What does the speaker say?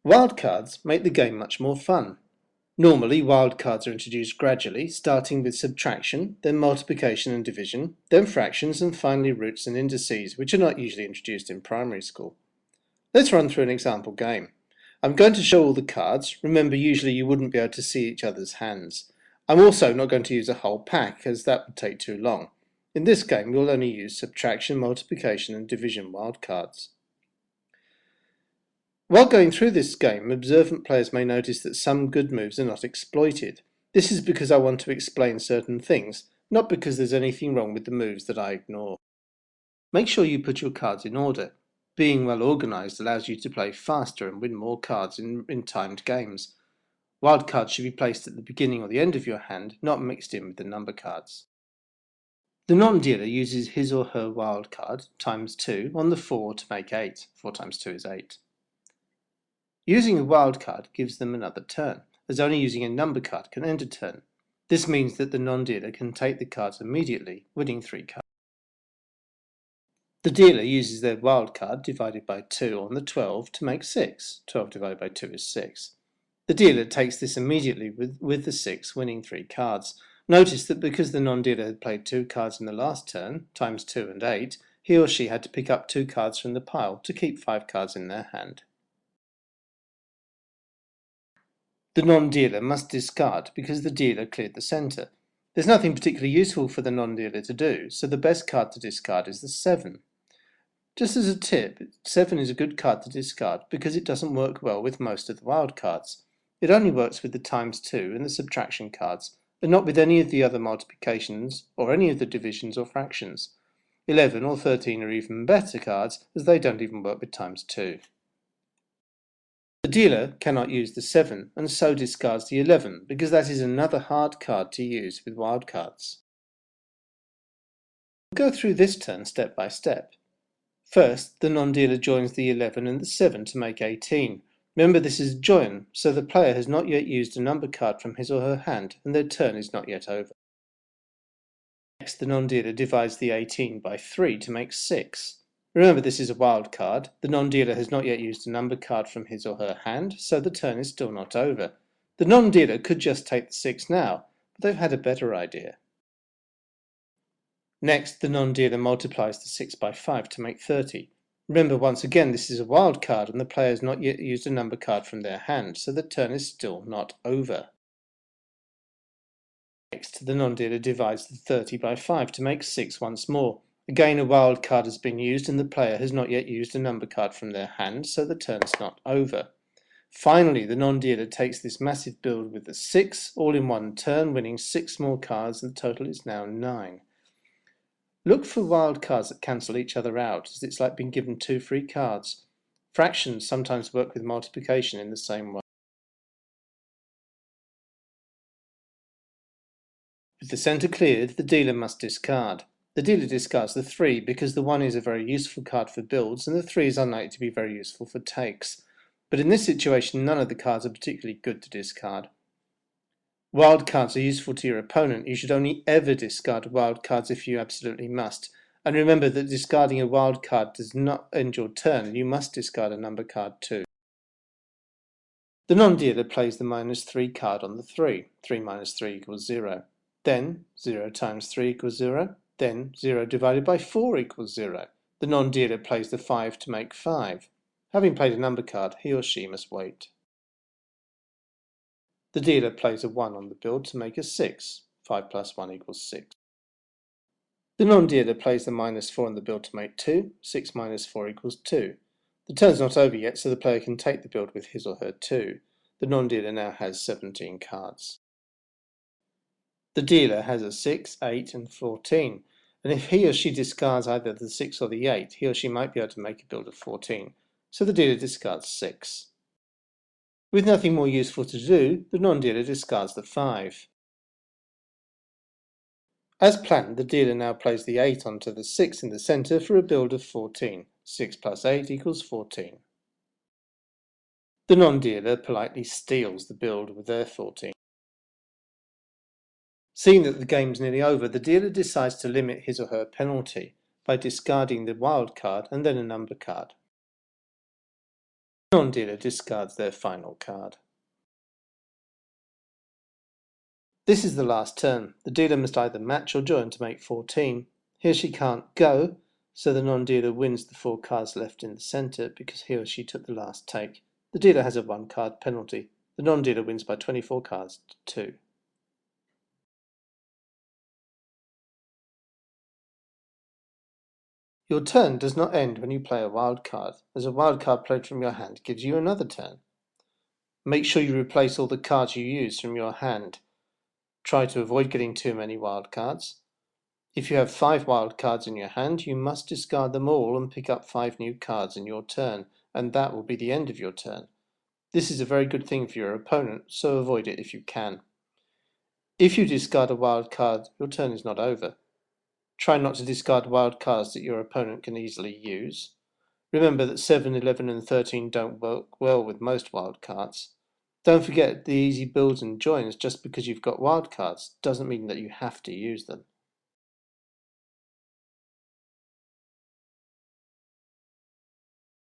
Wildcards make the game much more fun. Normally, wildcards are introduced gradually, starting with subtraction, then multiplication and division, then fractions, and finally roots and indices, which are not usually introduced in primary school. Let's run through an example game. I'm going to show all the cards. Remember, usually you wouldn't be able to see each other's hands. I'm also not going to use a whole pack, as that would take too long. In this game, we'll only use subtraction, multiplication, and division wildcards. While going through this game, observant players may notice that some good moves are not exploited. This is because I want to explain certain things, not because there's anything wrong with the moves that I ignore. Make sure you put your cards in order. Being well organised allows you to play faster and win more cards in timed games. Wild cards should be placed at the beginning or the end of your hand, not mixed in with the number cards. The non-dealer uses his or her wild card, times 2, on the 4 to make 8. 4 times 2 is 8. Using a wild card gives them another turn, as only using a number card can end a turn. This means that the non-dealer can take the cards immediately, winning 3 cards. The dealer uses their wild card divided by 2 on the 12 to make 6. 12 divided by 2 is 6. The dealer takes this immediately with the 6, winning 3 cards. Notice that because the non-dealer had played 2 cards in the last turn, times 2 and 8, he or she had to pick up 2 cards from the pile to keep 5 cards in their hand. The non-dealer must discard because the dealer cleared the centre. There's nothing particularly useful for the non-dealer to do, so the best card to discard is the 7. Just as a tip, 7 is a good card to discard because it doesn't work well with most of the wild cards. It only works with the times 2 and the subtraction cards, and not with any of the other multiplications or any of the divisions or fractions. 11 or 13 are even better cards, as they don't even work with times 2. The dealer cannot use the 7 and so discards the 11 because that is another hard card to use with wild cards. We'll go through this turn step by step. First, the non-dealer joins the 11 and the 7 to make 18. Remember, this is a join, so the player has not yet used a number card from his or her hand and their turn is not yet over. Next, the non-dealer divides the 18 by 3 to make 6. Remember, this is a wild card. The non-dealer has not yet used a number card from his or her hand, so the turn is still not over. The non-dealer could just take the 6 now, but they've had a better idea. Next, the non-dealer multiplies the 6 by 5 to make 30. Remember, once again, this is a wild card and the player has not yet used a number card from their hand, so the turn is still not over. Next, the non-dealer divides the 30 by 5 to make 6 once more. Again, a wild card has been used and the player has not yet used a number card from their hand, so the turn is not over. Finally, the non-dealer takes this massive build with the 6, all in one turn, winning 6 more cards, and the total is now 9. Look for wild cards that cancel each other out, as it's like being given 2 free cards. Fractions sometimes work with multiplication in the same way. With the centre cleared, the dealer must discard. The dealer discards the 3 because the 1 is a very useful card for builds and the 3 is unlikely to be very useful for takes. But in this situation, none of the cards are particularly good to discard. Wild cards are useful to your opponent. You should only ever discard wild cards if you absolutely must. And remember that discarding a wild card does not end your turn. You must discard a number card too. The non-dealer plays the -3 card on the 3. 3 minus 3 equals 0. Then 0 times 3 equals 0. Then 0 divided by 4 equals 0. The non-dealer plays the 5 to make 5. Having played a number card, he or she must wait. The dealer plays a 1 on the build to make a 6. 5 plus 1 equals 6. The non-dealer plays the -4 on the build to make 2. 6 minus 4 equals 2. The turn's not over yet, so the player can take the build with his or her 2. The non-dealer now has 17 cards. The dealer has a 6, 8 and 14, and if he or she discards either the 6 or the 8, he or she might be able to make a build of 14, so the dealer discards 6. With nothing more useful to do, the non-dealer discards the 5. As planned, the dealer now plays the 8 onto the 6 in the centre for a build of 14. 6 plus 8 equals 14. The non-dealer politely steals the build with their 14. Seeing that the game's nearly over, the dealer decides to limit his or her penalty by discarding the wild card and then a number card. Non-dealer discards their final card. This is the last turn. The dealer must either match or join to make 14. Here she can't go, so the non-dealer wins the 4 cards left in the centre because he or she took the last take. The dealer has a 1 card penalty. The non-dealer wins by 24 cards to 2. Your turn does not end when you play a wild card, as a wild card played from your hand gives you another turn. Make sure you replace all the cards you use from your hand. Try to avoid getting too many wild cards. If you have 5 wild cards in your hand, you must discard them all and pick up 5 new cards in your turn, and that will be the end of your turn. This is a very good thing for your opponent, so avoid it if you can. If you discard a wild card, your turn is not over. Try not to discard wild cards that your opponent can easily use. Remember that 7, 11 and 13 don't work well with most wild cards. Don't forget the easy builds and joins. Just because you've got wild cards doesn't mean that you have to use them.